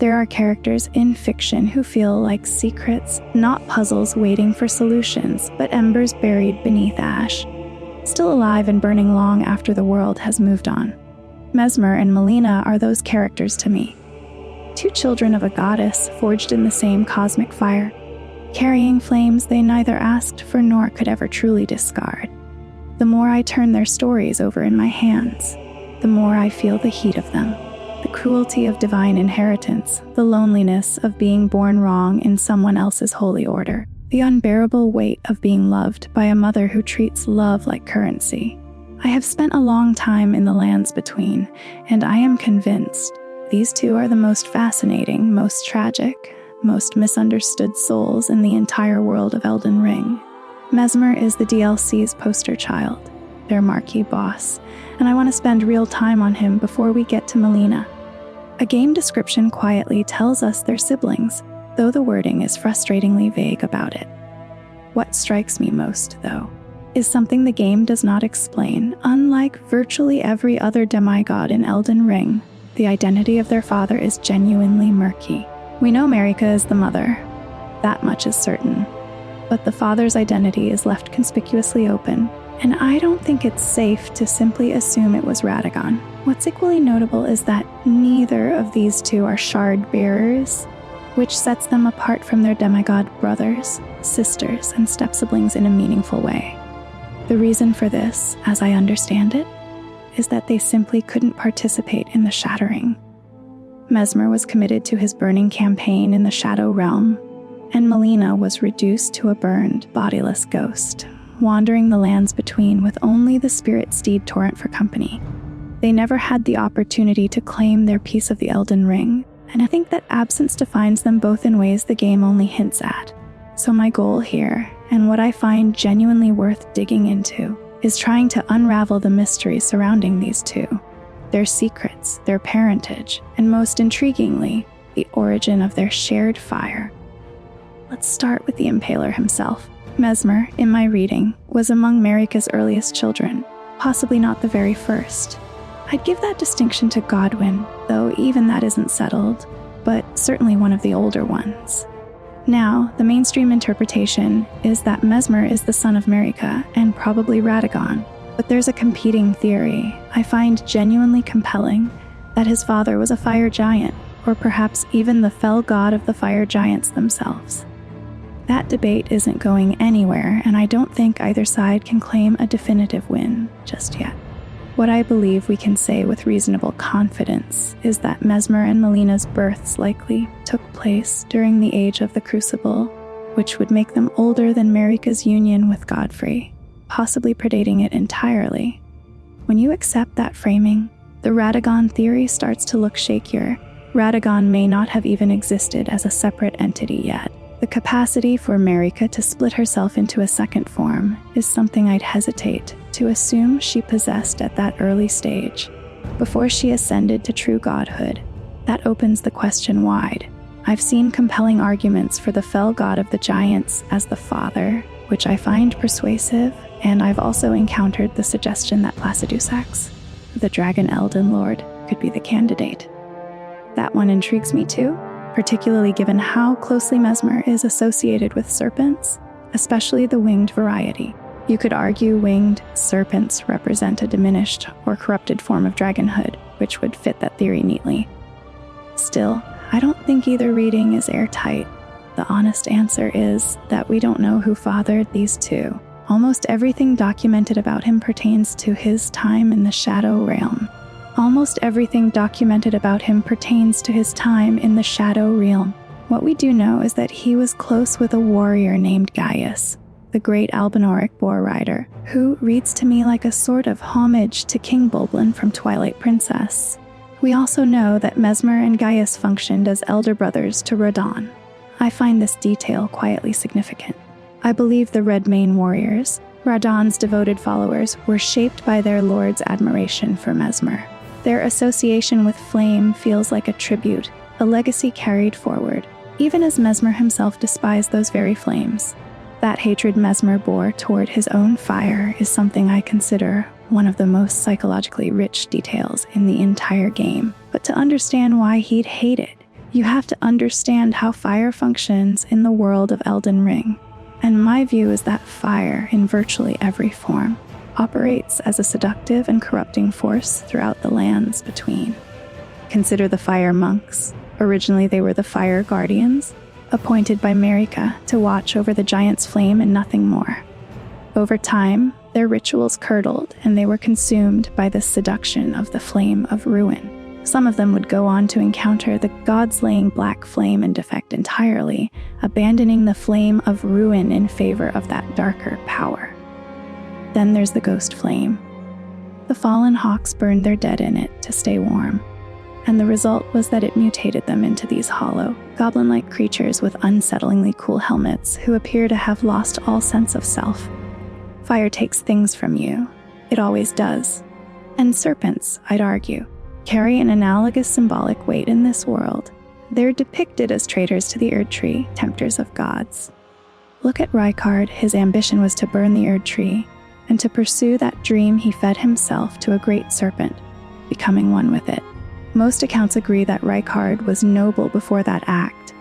There are characters in fiction who feel like secrets, not puzzles waiting for solutions, but embers buried beneath ash, still alive and burning long after the world has moved on. Mesmer and Melina are those characters to me. Two children of a goddess forged in the same cosmic fire, carrying flames they neither asked for nor could ever truly discard. The more I turn their stories over in my hands, the more I feel the heat of them. The cruelty of divine inheritance, the loneliness of being born wrong in someone else's holy order, the unbearable weight of being loved by a mother who treats love like currency. I have spent a long time in the lands between, and I am convinced these two are the most fascinating, most tragic, most misunderstood souls in the entire world of Elden Ring. Mesmer is the DLC's poster child, their marquee boss, and I want to spend real time on him before we get to Melina. A game description quietly tells us they're siblings, though the wording is frustratingly vague about it. What strikes me most, though, is something the game does not explain. Unlike virtually every other demigod in Elden Ring, the identity of their father is genuinely murky. We know Marika is the mother. That much is certain. But the father's identity is left conspicuously open, and I don't think it's safe to simply assume it was Radagon. What's equally notable is that neither of these two are shard bearers, which sets them apart from their demigod brothers, sisters, and step-siblings in a meaningful way. The reason for this, as I understand it, is that they simply couldn't participate in the shattering. Mesmer was committed to his burning campaign in the Shadow Realm, and Melina was reduced to a burned, bodiless ghost, wandering the lands between with only the spirit steed Torrent for company. They never had the opportunity to claim their piece of the Elden Ring, and I think that absence defines them both in ways the game only hints at. So my goal here, and what I find genuinely worth digging into, is trying to unravel the mystery surrounding these two, their secrets, their parentage, and most intriguingly, the origin of their shared fire. Let's start with the Impaler himself. Mesmer, in my reading, was among Marika's earliest children, possibly not the very first. I'd give that distinction to Godwyn, though even that isn't settled, but certainly one of the older ones. Now, the mainstream interpretation is that Mesmer is the son of Marika and probably Radagon, but there's a competing theory I find genuinely compelling that his father was a fire giant, or perhaps even the fell god of the fire giants themselves. That debate isn't going anywhere, and I don't think either side can claim a definitive win just yet. What I believe we can say with reasonable confidence is that Mesmer and Melina's births likely took place during the age of the Crucible, which would make them older than Marika's union with Godfrey, possibly predating it entirely. When you accept that framing, the Radagon theory starts to look shakier. Radagon may not have even existed as a separate entity yet. The capacity for Marika to split herself into a second form is something I'd hesitate to assume she possessed at that early stage, before she ascended to true godhood. That opens the question wide. I've seen compelling arguments for the fell god of the giants as the father, which I find persuasive, and I've also encountered the suggestion that Placidusax, the dragon Elden Lord, could be the candidate. That one intrigues me too, particularly given how closely Mesmer is associated with serpents, especially the winged variety. You could argue winged serpents represent a diminished or corrupted form of dragonhood, which would fit that theory neatly. Still, I don't think either reading is airtight. The honest answer is that we don't know who fathered these two. Almost everything documented about him pertains to his time in the Shadow Realm. Almost everything documented about him pertains to his time in the Shadow Realm. What we do know is that he was close with a warrior named Gaius, the great Albinoric boar rider, who reads to me like a sort of homage to King Bulblin from Twilight Princess. We also know that Mesmer and Gaius functioned as elder brothers to Radahn. I find this detail quietly significant. I believe the Red Mane warriors, Radahn's devoted followers, were shaped by their lord's admiration for Mesmer. Their association with flame feels like a tribute, a legacy carried forward, even as Mesmer himself despised those very flames. That hatred Mesmer bore toward his own fire is something I consider one of the most psychologically rich details in the entire game. But to understand why he'd hate it, You have to understand how fire functions in the world of Elden Ring. And my view is that fire, in virtually every form, operates as a seductive and corrupting force throughout the lands between. Consider the fire monks. Originally they were the fire guardians, appointed by Marika to watch over the giant's flame and nothing more. Over time, their rituals curdled and they were consumed by the seduction of the flame of ruin. Some of them would go on to encounter the god-slaying black flame and defect entirely, abandoning the flame of ruin in favor of that darker power. Then there's the ghost flame. The fallen hawks burned their dead in it to stay warm, and the result was that it mutated them into these hollow, goblin-like creatures with unsettlingly cool helmets who appear to have lost all sense of self. Fire takes things from you. It always does. And serpents, I'd argue, carry an analogous symbolic weight in this world. They're depicted as traitors to the Erdtree, tempters of gods. Look at Rykard. His ambition was to burn the Erdtree, and to pursue that dream he fed himself to a great serpent, becoming one with it. Most accounts agree that Rykard was noble before that act,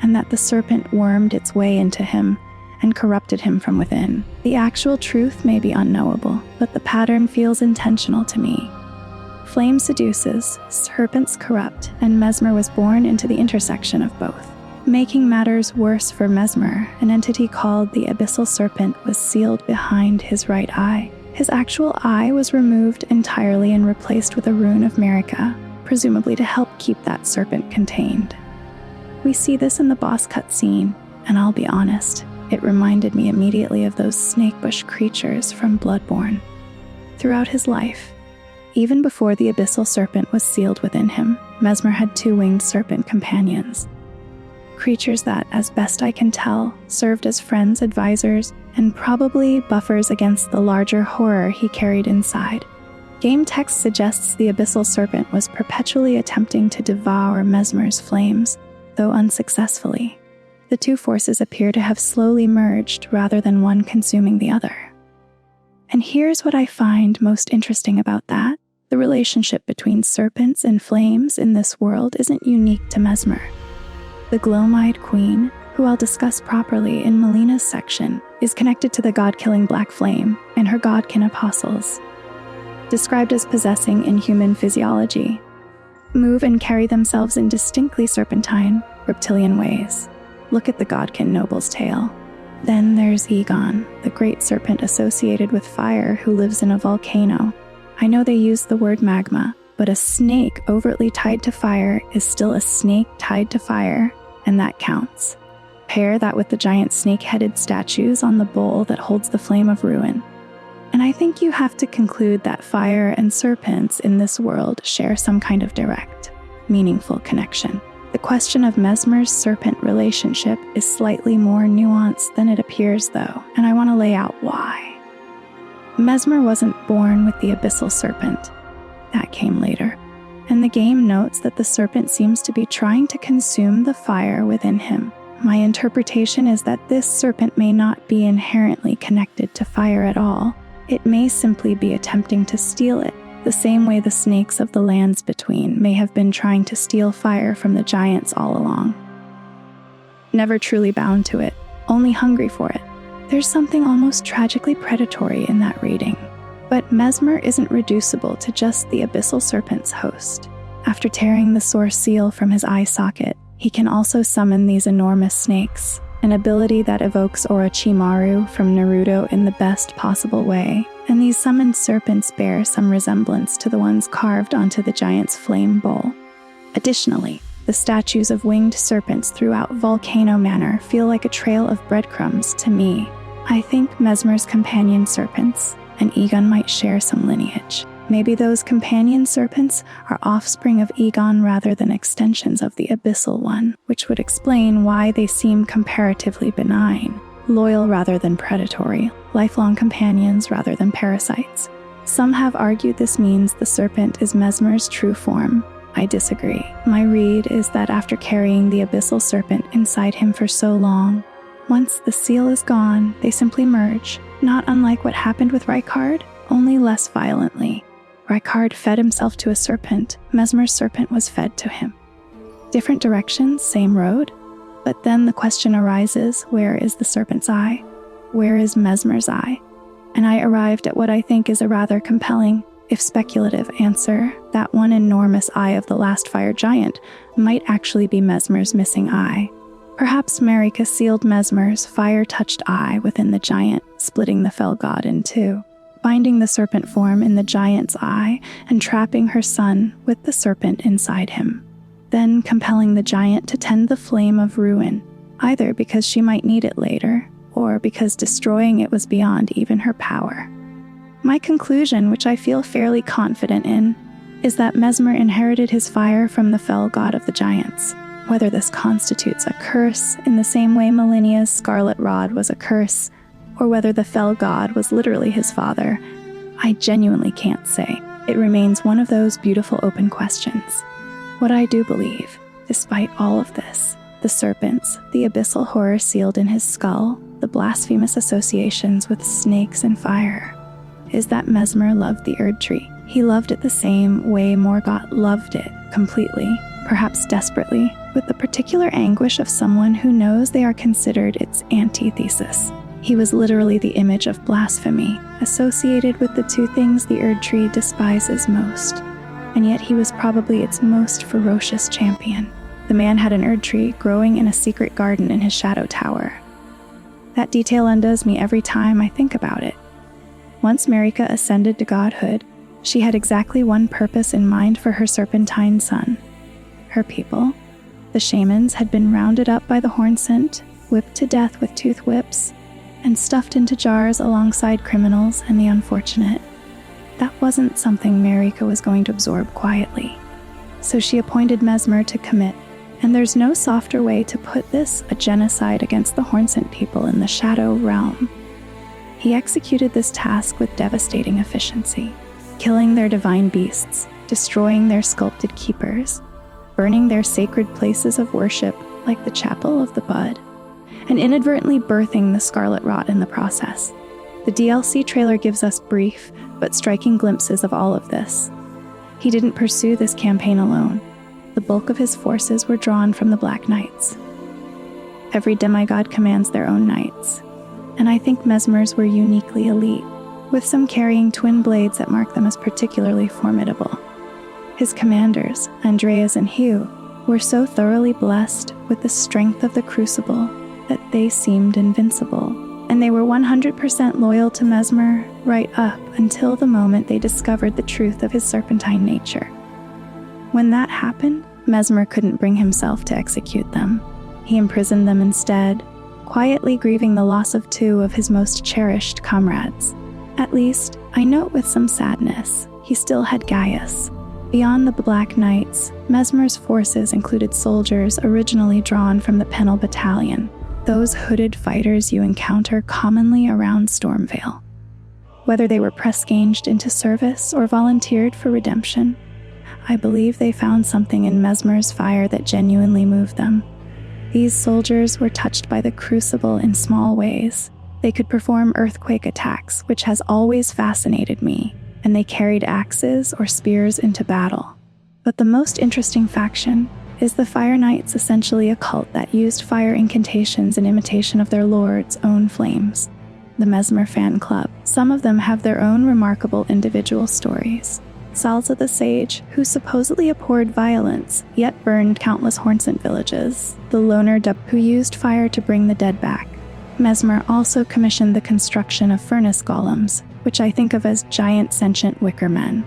and that the serpent wormed its way into him and corrupted him from within. The actual truth may be unknowable, but the pattern feels intentional to me. Flame seduces, serpents corrupt, and Mesmer was born into the intersection of both. Making matters worse for Mesmer, an entity called the Abyssal Serpent was sealed behind his right eye. His actual eye was removed entirely and replaced with a rune of Marika, presumably to help keep that serpent contained. We see this in the boss cutscene, and I'll be honest, it reminded me immediately of those snakebush creatures from Bloodborne. Throughout his life, even before the Abyssal Serpent was sealed within him, Mesmer had two winged serpent companions. Creatures that, as best I can tell, served as friends, advisors, and probably buffers against the larger horror he carried inside. Game text suggests the Abyssal Serpent was perpetually attempting to devour Mesmer's flames, though unsuccessfully. The two forces appear to have slowly merged rather than one consuming the other. And here's what I find most interesting about that. The relationship between serpents and flames in this world isn't unique to Mesmer. The Gloam-Eyed Queen, who I'll discuss properly in Melina's section, is connected to the god-killing black flame and her godkin apostles, described as possessing inhuman physiology, move and carry themselves in distinctly serpentine, reptilian ways. Look at the godkin noble's tale. Then there's Egon, the great serpent associated with fire who lives in a volcano. I know they use the word magma, but a snake overtly tied to fire is still a snake tied to fire, and that counts. Pair that with the giant snake-headed statues on the bowl that holds the flame of ruin. And I think you have to conclude that fire and serpents in this world share some kind of direct, meaningful connection. The question of Mesmer's serpent relationship is slightly more nuanced than it appears, though, and I want to lay out why. Mesmer wasn't born with the Abyssal Serpent. That came later. And the game notes that the serpent seems to be trying to consume the fire within him. My interpretation is that this serpent may not be inherently connected to fire at all. It may simply be attempting to steal it, the same way the snakes of the lands between may have been trying to steal fire from the giants all along. Never truly bound to it, only hungry for it. There's something almost tragically predatory in that reading. But Mesmer isn't reducible to just the Abyssal Serpent's host. After tearing the source seal from his eye socket, he can also summon these enormous snakes, an ability that evokes Orochimaru from Naruto in the best possible way, and these summoned serpents bear some resemblance to the ones carved onto the giant's flame bowl. Additionally, the statues of winged serpents throughout Volcano Manor feel like a trail of breadcrumbs to me. I think Mesmer's companion serpents and Egon might share some lineage. Maybe those companion serpents are offspring of Egon rather than extensions of the Abyssal one, which would explain why they seem comparatively benign, loyal rather than predatory, lifelong companions rather than parasites. Some have argued this means the serpent is Mesmer's true form. I disagree. My read is that after carrying the Abyssal Serpent inside him for so long, once the seal is gone, they simply merge, not unlike what happened with Rykard, only less violently. Rykard fed himself to a serpent. Mesmer's serpent was fed to him. Different directions, same road. But then the question arises, where is the serpent's eye? Where is Mesmer's eye? And I arrived at what I think is a rather compelling, if speculative, answer. That one enormous eye of the last fire giant might actually be Mesmer's missing eye. Perhaps Marika sealed Mesmer's fire-touched eye within the giant, splitting the fell god in two, binding the serpent form in the giant's eye and trapping her son with the serpent inside him, then compelling the giant to tend the flame of ruin, either because she might need it later, or because destroying it was beyond even her power. My conclusion, which I feel fairly confident in, is that Mesmer inherited his fire from the fell god of the giants. Whether this constitutes a curse in the same way Malenia's scarlet rod was a curse, or whether the fell god was literally his father, I genuinely can't say. It remains one of those beautiful open questions. What I do believe, despite all of this, the serpents, the abyssal horror sealed in his skull, the blasphemous associations with snakes and fire, is that Mesmer loved the Erdtree. He loved it the same way Morgoth loved it, completely, perhaps desperately, with the particular anguish of someone who knows they are considered its antithesis. He was literally the image of blasphemy, associated with the two things the Erdtree despises most, and yet he was probably its most ferocious champion. The man had an Erdtree growing in a secret garden in his shadow tower. That detail undoes me every time I think about it. Once Marika ascended to godhood, she had exactly one purpose in mind for her serpentine son. Her people, the shamans, had been rounded up by the Hornsent, whipped to death with tooth whips, and stuffed into jars alongside criminals and the unfortunate. That wasn't something Marika was going to absorb quietly. So she appointed Mesmer to commit, and there's no softer way to put this, a genocide against the Hornsent people in the Shadow Realm. He executed this task with devastating efficiency, killing their divine beasts, destroying their sculpted keepers, burning their sacred places of worship like the Chapel of the Bud, and inadvertently birthing the Scarlet Rot in the process. The DLC trailer gives us brief but striking glimpses of all of this. He didn't pursue this campaign alone. The bulk of his forces were drawn from the Black Knights. Every demigod commands their own knights, and I think Mesmer's were uniquely elite, with some carrying twin blades that mark them as particularly formidable. His commanders, Andreas and Hugh, were so thoroughly blessed with the strength of the Crucible that they seemed invincible, and they were 100% loyal to Mesmer right up until the moment they discovered the truth of his serpentine nature. When that happened, Mesmer couldn't bring himself to execute them. He imprisoned them instead, quietly grieving the loss of two of his most cherished comrades. At least, I note with some sadness, he still had Gaius. Beyond the Black Knights, Mesmer's forces included soldiers originally drawn from the Pennel Battalion, those hooded fighters you encounter commonly around Stormvale. Whether they were press-ganged into service or volunteered for redemption, I believe they found something in Mesmer's fire that genuinely moved them. These soldiers were touched by the Crucible in small ways. They could perform earthquake attacks, which has always fascinated me, and they carried axes or spears into battle. But the most interesting faction is the Fire Knights, essentially a cult that used fire incantations in imitation of their lord's own flames. The Mesmer fan club. Some of them have their own remarkable individual stories. Salza the Sage, who supposedly abhorred violence, yet burned countless Hornsent villages. The Loner who used fire to bring the dead back. Mesmer also commissioned the construction of furnace golems, which I think of as giant sentient wicker men.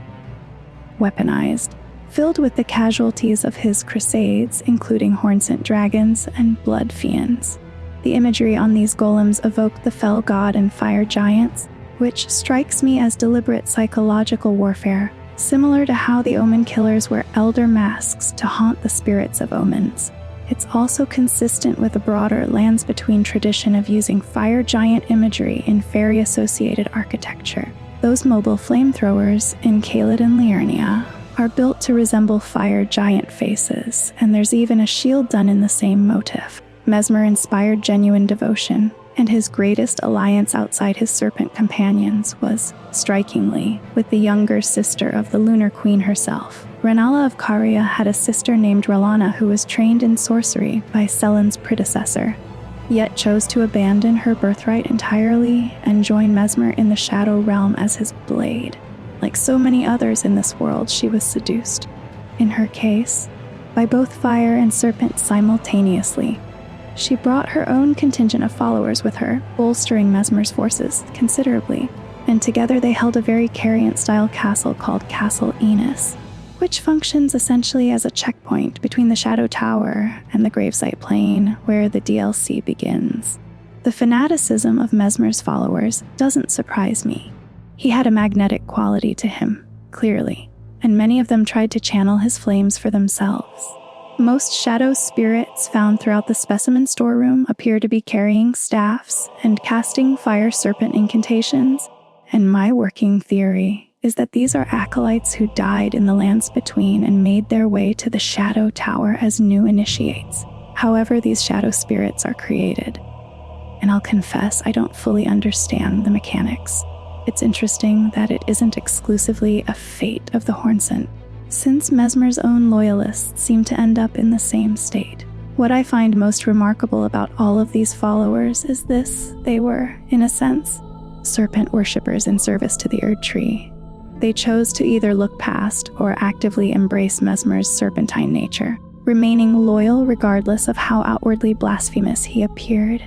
Weaponized, filled with the casualties of his crusades, including Hornsent dragons and blood fiends. The imagery on these golems evoked the fell god and fire giants, which strikes me as deliberate psychological warfare, similar to how the Omen Killers wear elder masks to haunt the spirits of omens. It's also consistent with a broader Lands Between tradition of using fire giant imagery in fairy-associated architecture. Those mobile flamethrowers in Caelid and Liurnia are built to resemble fire giant faces, and there's even a shield done in the same motif. Mesmer inspired genuine devotion, and his greatest alliance outside his serpent companions was, strikingly, with the younger sister of the Lunar Queen herself, Rennala of Caria had a sister named Rellana who was trained in sorcery by Selen's predecessor, yet chose to abandon her birthright entirely and join Mesmer in the Shadow Realm as his blade. Like so many others in this world, she was seduced, in her case, by both fire and serpent simultaneously. She brought her own contingent of followers with her, bolstering Mesmer's forces considerably, and together they held a very Cariant-style castle called Castle Enos, which functions essentially as a checkpoint between the Shadow Tower and the Gravesite Plain, where the DLC begins. The fanaticism of Mesmer's followers doesn't surprise me. He had a magnetic quality to him, clearly, and many of them tried to channel his flames for themselves. Most shadow spirits found throughout the specimen storeroom appear to be carrying staffs and casting fire serpent incantations, and my working theory is that these are acolytes who died in the lands between and made their way to the Shadow Tower as new initiates, however these shadow spirits are created. And I'll confess, I don't fully understand the mechanics. It's interesting that it isn't exclusively a fate of the Hornsent, since Mesmer's own loyalists seem to end up in the same state. What I find most remarkable about all of these followers is this: they were, in a sense, serpent worshippers in service to the Erdtree. They chose to either look past or actively embrace Mesmer's serpentine nature, remaining loyal regardless of how outwardly blasphemous he appeared.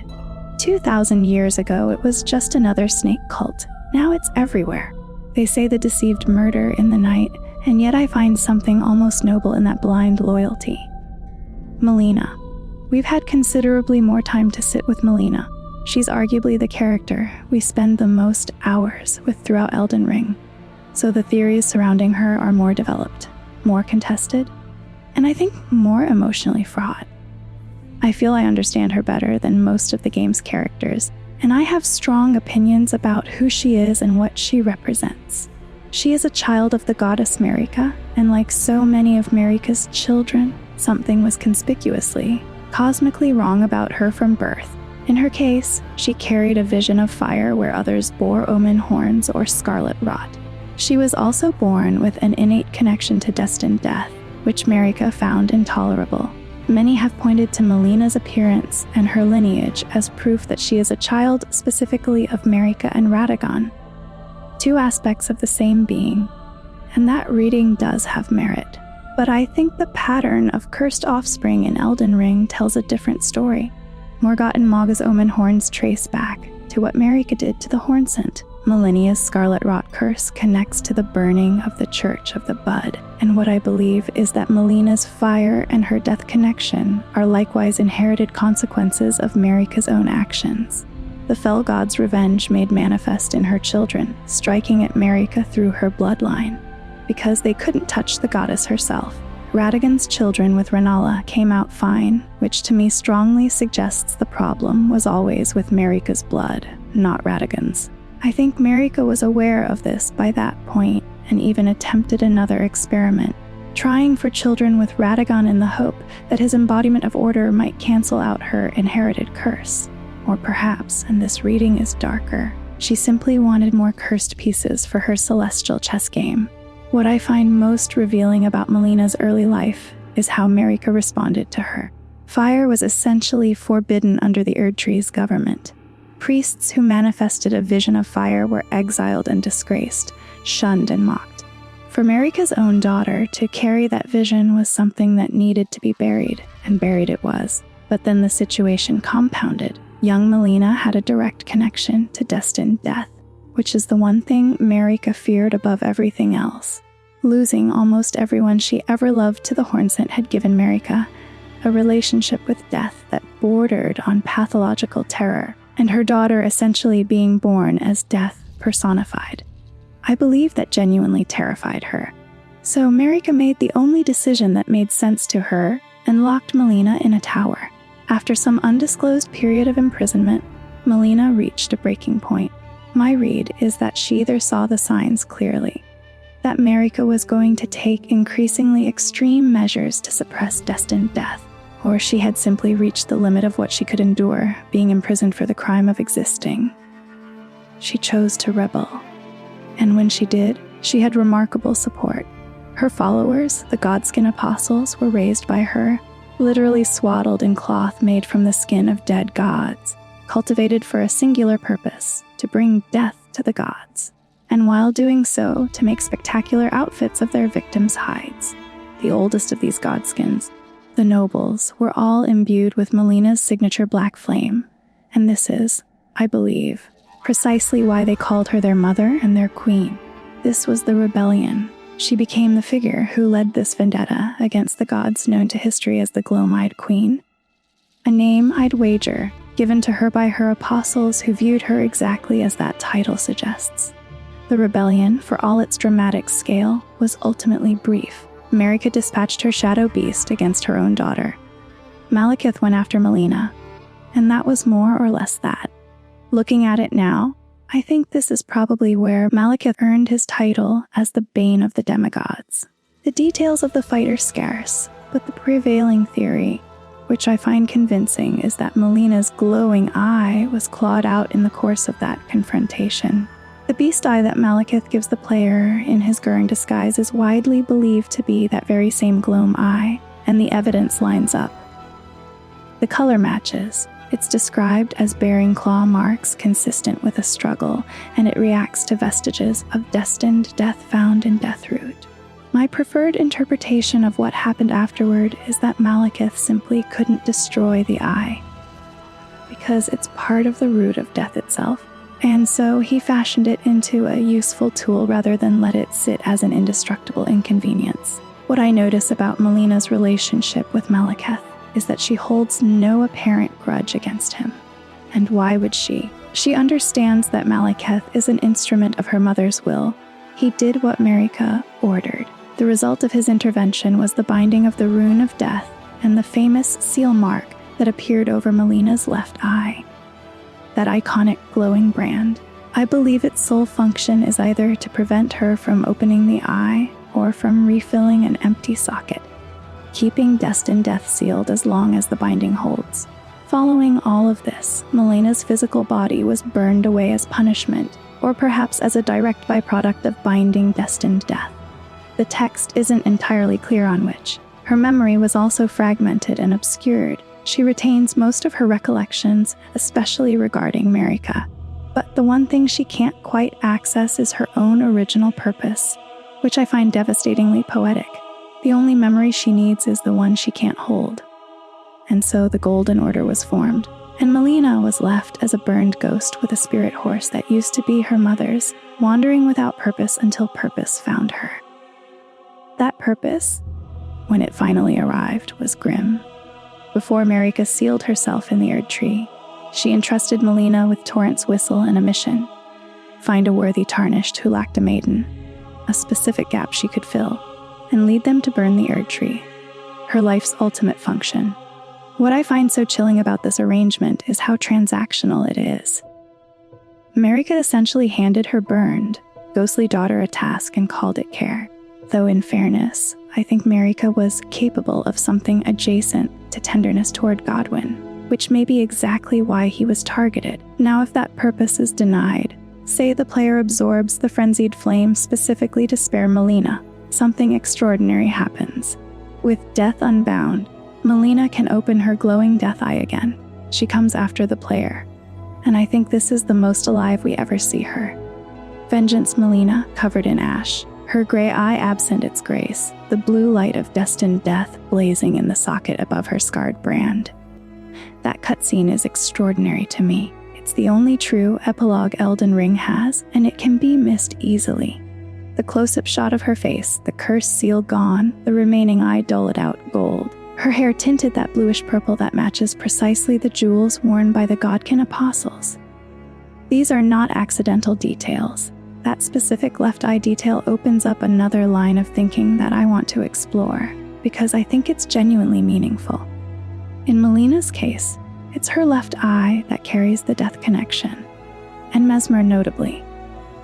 2,000 years ago, it was just another snake cult. Now it's everywhere. They say the deceived murder in the night, and yet I find something almost noble in that blind loyalty. Melina. We've had considerably more time to sit with Melina. She's arguably the character we spend the most hours with throughout Elden Ring, so the theories surrounding her are more developed, more contested, and I think more emotionally fraught. I feel I understand her better than most of the game's characters, and I have strong opinions about who she is and what she represents. She is a child of the goddess Marika, and like so many of Marika's children, something was conspicuously, cosmically wrong about her from birth. In her case, she carried a vision of fire where others bore omen horns or scarlet rot. She was also born with an innate connection to destined death, which Marika found intolerable. Many have pointed to Melina's appearance and her lineage as proof that she is a child specifically of Marika and Radagon, two aspects of the same being, and that reading does have merit. But I think the pattern of cursed offspring in Elden Ring tells a different story. Morgott and Maga's omen horns trace back to what Marika did to the Hornsent. Melinia's Scarlet Rot curse connects to the burning of the Church of the Bud, and what I believe is that Melina's fire and her death connection are likewise inherited consequences of Marika's own actions. The Fell God's revenge made manifest in her children, striking at Marika through her bloodline. Because they couldn't touch the goddess herself, Radagon's children with Rennala came out fine, which to me strongly suggests the problem was always with Marika's blood, not Radagon's. I think Marika was aware of this by that point and even attempted another experiment, trying for children with Radagon in the hope that his embodiment of order might cancel out her inherited curse. Or perhaps, and this reading is darker, she simply wanted more cursed pieces for her celestial chess game. What I find most revealing about Melina's early life is how Marika responded to her. Fire was essentially forbidden under the Erdtree's government. Priests who manifested a vision of fire were exiled and disgraced, shunned and mocked. For Marika's own daughter, to carry that vision was something that needed to be buried, and buried it was. But then the situation compounded. Young Melina had a direct connection to destined death, which is the one thing Marika feared above everything else. Losing almost everyone she ever loved to the Hornsent had given Marika a relationship with death that bordered on pathological terror, and her daughter essentially being born as death personified. I believe that genuinely terrified her. So Marika made the only decision that made sense to her and locked Melina in a tower. After some undisclosed period of imprisonment, Melina reached a breaking point. My read is that she either saw the signs clearly, that Marika was going to take increasingly extreme measures to suppress destined death, or she had simply reached the limit of what she could endure, being imprisoned for the crime of existing. She chose to rebel, and when she did, she had remarkable support. Her followers, the Godskin Apostles, were raised by her, literally swaddled in cloth made from the skin of dead gods, cultivated for a singular purpose, to bring death to the gods, and while doing so, to make spectacular outfits of their victims' hides. The oldest of these godskins, the nobles, were all imbued with Melina's signature black flame, and this is, I believe, precisely why they called her their mother and their queen. This was the rebellion. She became the figure who led this vendetta against the gods known to history as the Gloam-Eyed Queen, a name, I'd wager, given to her by her apostles who viewed her exactly as that title suggests. The rebellion, for all its dramatic scale, was ultimately brief. Marika dispatched her shadow beast against her own daughter. Maliketh went after Melina, and that was more or less that. Looking at it now, I think this is probably where Maliketh earned his title as the Bane of the demigods. The details of the fight are scarce, but the prevailing theory, which I find convincing, is that Melina's glowing eye was clawed out in the course of that confrontation. The beast eye that Maliketh gives the player in his Gurung disguise is widely believed to be that very same Gloam-Eye, and the evidence lines up. The color matches. It's described as bearing claw marks consistent with a struggle, and it reacts to vestiges of destined death found in Deathroot. My preferred interpretation of what happened afterward is that Maliketh simply couldn't destroy the eye, because it's part of the root of death itself, and so he fashioned it into a useful tool rather than let it sit as an indestructible inconvenience. What I notice about Melina's relationship with Maliketh is that she holds no apparent grudge against him. And why would she? She understands that Maliketh is an instrument of her mother's will. He did what Marika ordered. The result of his intervention was the binding of the Rune of Death and the famous seal mark that appeared over Melina's left eye. That iconic glowing brand. I believe its sole function is either to prevent her from opening the eye or from refilling an empty socket, keeping destined death sealed as long as the binding holds. Following all of this, Melina's physical body was burned away as punishment, or perhaps as a direct byproduct of binding destined death. The text isn't entirely clear on which. Her memory was also fragmented and obscured. She retains most of her recollections, especially regarding Marika. But the one thing she can't quite access is her own original purpose, which I find devastatingly poetic. The only memory she needs is the one she can't hold. And so the Golden Order was formed, and Melina was left as a burned ghost with a spirit horse that used to be her mother's, wandering without purpose until purpose found her. That purpose, when it finally arrived, was grim. Before Marika sealed herself in the Erdtree, she entrusted Melina with Torrent's whistle and a mission: find a worthy tarnished who lacked a maiden, a specific gap she could fill, and lead them to burn the Erdtree, her life's ultimate function. What I find so chilling about this arrangement is how transactional it is. Marika essentially handed her burned, ghostly daughter a task and called it care. Though in fairness, I think Marika was capable of something adjacent to tenderness toward Godwyn, which may be exactly why he was targeted. Now, if that purpose is denied, say the player absorbs the frenzied flame specifically to spare Melina, something extraordinary happens. With death unbound, Melina can open her glowing death eye again. She comes after the player, and I think this is the most alive we ever see her. Vengeance Melina, covered in ash, her gray eye absent its grace, the blue light of destined death blazing in the socket above her scarred brand. That cutscene is extraordinary to me. It's the only true epilogue Elden Ring has, and it can be missed easily. The close-up shot of her face, the cursed seal gone, the remaining eye dulled out gold. Her hair tinted that bluish purple that matches precisely the jewels worn by the Godkin Apostles. These are not accidental details. That specific left eye detail opens up another line of thinking that I want to explore, because I think it's genuinely meaningful. In Melina's case, it's her left eye that carries the death connection, and Mesmer notably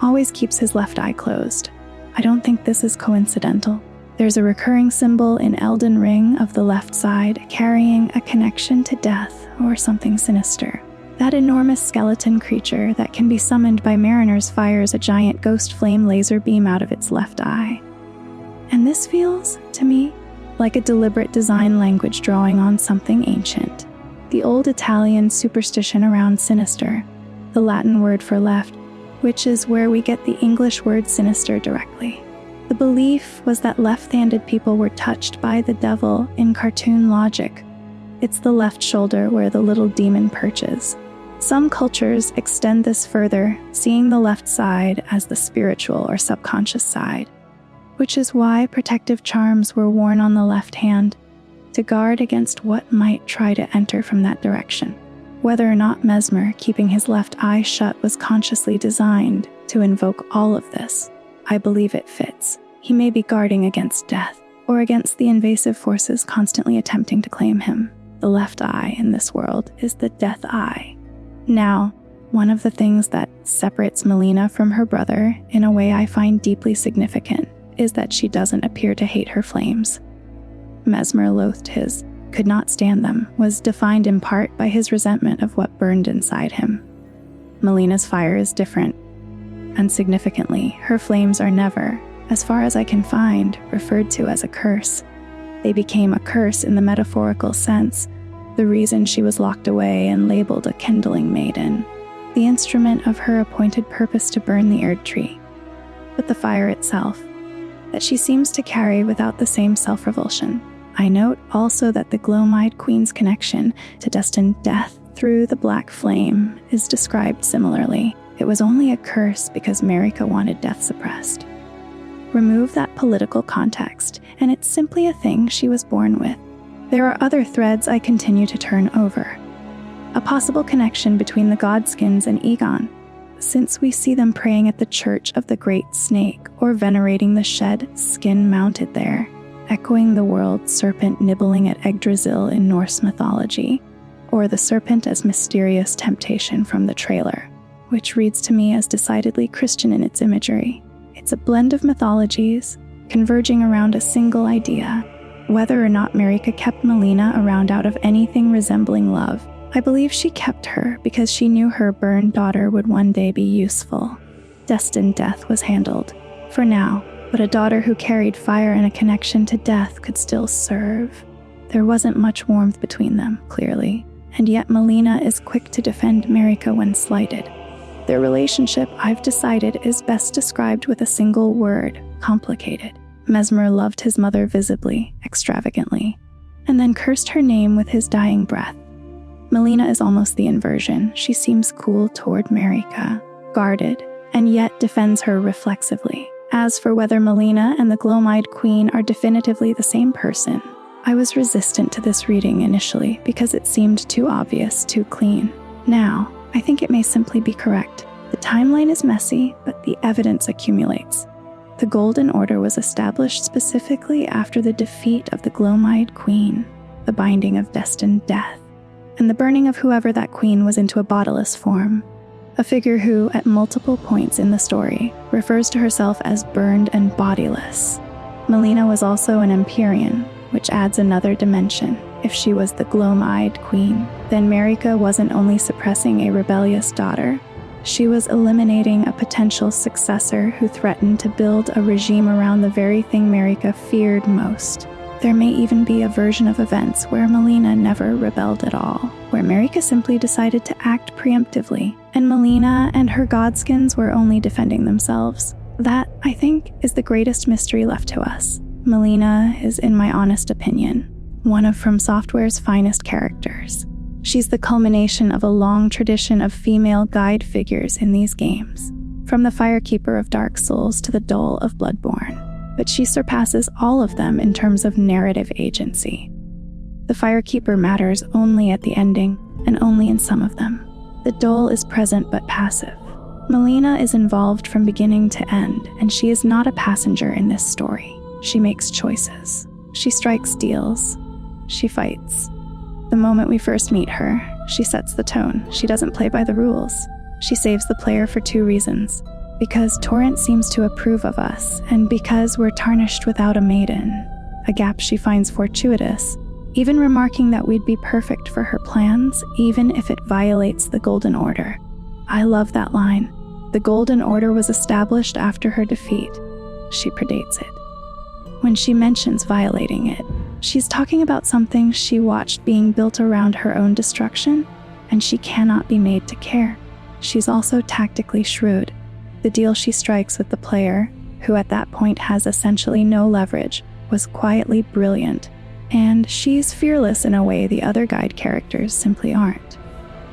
always keeps his left eye closed. I don't think this is coincidental. There's a recurring symbol in Elden Ring of the left side carrying a connection to death or something sinister. That enormous skeleton creature that can be summoned by mariners fires a giant ghost flame laser beam out of its left eye. And this feels, to me, like a deliberate design language drawing on something ancient. The old Italian superstition around sinister, the Latin word for left, which is where we get the English word sinister directly. The belief was that left-handed people were touched by the devil in cartoon logic. It's the left shoulder where the little demon perches. Some cultures extend this further, seeing the left side as the spiritual or subconscious side, which is why protective charms were worn on the left hand to guard against what might try to enter from that direction. Whether or not Mesmer, keeping his left eye shut, was consciously designed to invoke all of this, I believe it fits. He may be guarding against death, or against the invasive forces constantly attempting to claim him. The left eye in this world is the death eye. Now, one of the things that separates Melina from her brother, in a way I find deeply significant, is that she doesn't appear to hate her flames. Mesmer loathed his, could not stand them, was defined in part by his resentment of what burned inside him. Melina's fire is different, and significantly, her flames are never, as far as I can find, referred to as a curse. They became a curse in the metaphorical sense, the reason she was locked away and labeled a Kindling Maiden, the instrument of her appointed purpose to burn the Erdtree. But the fire itself, that she seems to carry without the same self-revulsion. I note also that the Gloam-Eyed Queen's connection to destined death through the black flame is described similarly. It was only a curse because Marika wanted death suppressed. Remove that political context, and it's simply a thing she was born with. There are other threads I continue to turn over. A possible connection between the Godskins and Egon, since we see them praying at the Church of the Great Snake or venerating the shed skin mounted there, echoing the world serpent nibbling at Yggdrasil in Norse mythology, or the serpent as mysterious temptation from the trailer, which reads to me as decidedly Christian in its imagery. It's a blend of mythologies, converging around a single idea. Whether or not Marika kept Melina around out of anything resembling love, I believe she kept her because she knew her burned daughter would one day be useful. Destined death was handled, for now, but a daughter who carried fire and a connection to death could still serve. There wasn't much warmth between them, clearly, and yet Melina is quick to defend Marika when slighted. Their relationship, I've decided, is best described with a single word: complicated. Mesmer loved his mother visibly, extravagantly, and then cursed her name with his dying breath. Melina is almost the inversion. She seems cool toward Marika, guarded, and yet defends her reflexively. As for whether Melina and the Gloam-Eyed Queen are definitively the same person, I was resistant to this reading initially because it seemed too obvious, too clean. Now, I think it may simply be correct. The timeline is messy, but the evidence accumulates. The Golden Order was established specifically after the defeat of the Gloam-Eyed Queen, the binding of destined death, and the burning of whoever that queen was into a bodiless form, a figure who, at multiple points in the story, refers to herself as burned and bodiless. Melina was also an Empyrean, which adds another dimension. If she was the Gloam-Eyed Queen, then Marika wasn't only suppressing a rebellious daughter, she was eliminating a potential successor who threatened to build a regime around the very thing Marika feared most. There may even be a version of events where Melina never rebelled at all, where Marika simply decided to act preemptively, and Melina and her Godskins were only defending themselves. That, I think, is the greatest mystery left to us. Melina is, in my honest opinion, one of FromSoftware's finest characters. She's the culmination of a long tradition of female guide figures in these games, from the Firekeeper of Dark Souls to the Dole of Bloodborne, but she surpasses all of them in terms of narrative agency. The Firekeeper matters only at the ending, and only in some of them. The Dole is present but passive. Melina is involved from beginning to end, and she is not a passenger in this story. She makes choices. She strikes deals. She fights. The moment we first meet her, she sets the tone. She doesn't play by the rules. She saves the player for two reasons. Because Torrent seems to approve of us, and because we're tarnished without a maiden, a gap she finds fortuitous, even remarking that we'd be perfect for her plans, even if it violates the Golden Order. I love that line. The Golden Order was established after her defeat. She predates it. When she mentions violating it, she's talking about something she watched being built around her own destruction, and she cannot be made to care. She's also tactically shrewd. The deal she strikes with the player, who at that point has essentially no leverage, was quietly brilliant, and she's fearless in a way the other guide characters simply aren't.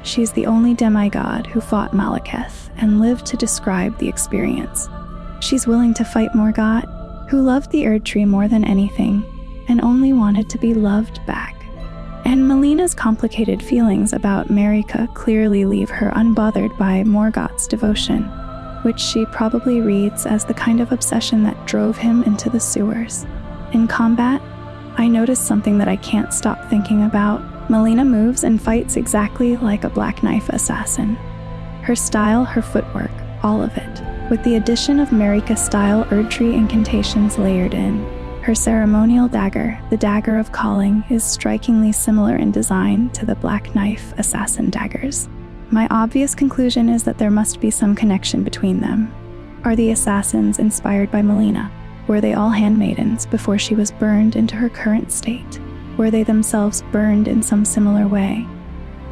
She's the only demigod who fought Maliketh and lived to describe the experience. She's willing to fight Morgott, who loved the Erdtree more than anything, and only wanted to be loved back. And Melina's complicated feelings about Marika clearly leave her unbothered by Morgott's devotion, which she probably reads as the kind of obsession that drove him into the sewers. In combat, I noticed something that I can't stop thinking about. Melina moves and fights exactly like a Black Knife assassin. Her style, her footwork, all of it, with the addition of Marika-style Erdtree incantations layered in. Her ceremonial dagger, the Dagger of Calling, is strikingly similar in design to the Black Knife assassin daggers. My obvious conclusion is that there must be some connection between them. Are the assassins inspired by Melina? Were they all handmaidens before she was burned into her current state? Were they themselves burned in some similar way?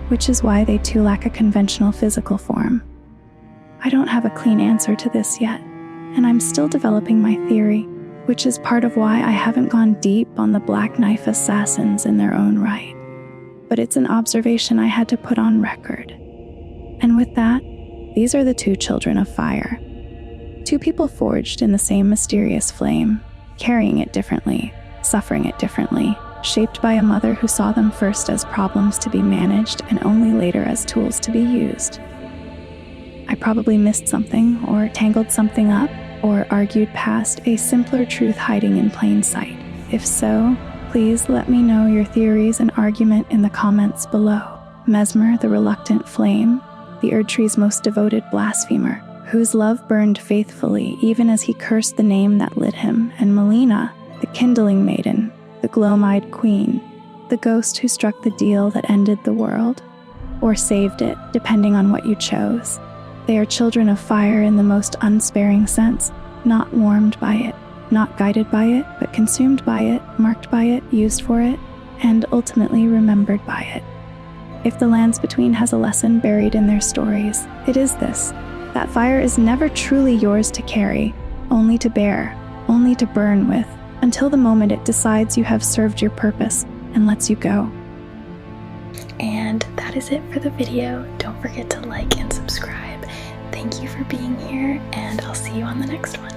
Which is why they too lack a conventional physical form. I don't have a clean answer to this yet, and I'm still developing my theory, which is part of why I haven't gone deep on the Black Knife assassins in their own right. But it's an observation I had to put on record. And with that, these are the two children of fire. Two people forged in the same mysterious flame, carrying it differently, suffering it differently, shaped by a mother who saw them first as problems to be managed and only later as tools to be used. I probably missed something, or tangled something up, or argued past a simpler truth hiding in plain sight. If so, please let me know your theories and argument in the comments below. Mesmer, the reluctant flame, the Erdtree's most devoted blasphemer, whose love burned faithfully even as he cursed the name that lit him, and Melina, the Kindling Maiden, the Gloam-Eyed queen, the ghost who struck the deal that ended the world, or saved it, depending on what you chose. They are children of fire in the most unsparing sense, not warmed by it, not guided by it, but consumed by it, marked by it, used for it, and ultimately remembered by it. If the Lands Between has a lesson buried in their stories, it is this: that fire is never truly yours to carry, only to bear, only to burn with, until the moment it decides you have served your purpose and lets you go. And that is it for the video. Don't forget to like and subscribe. Thank you for being here, and I'll see you on the next one.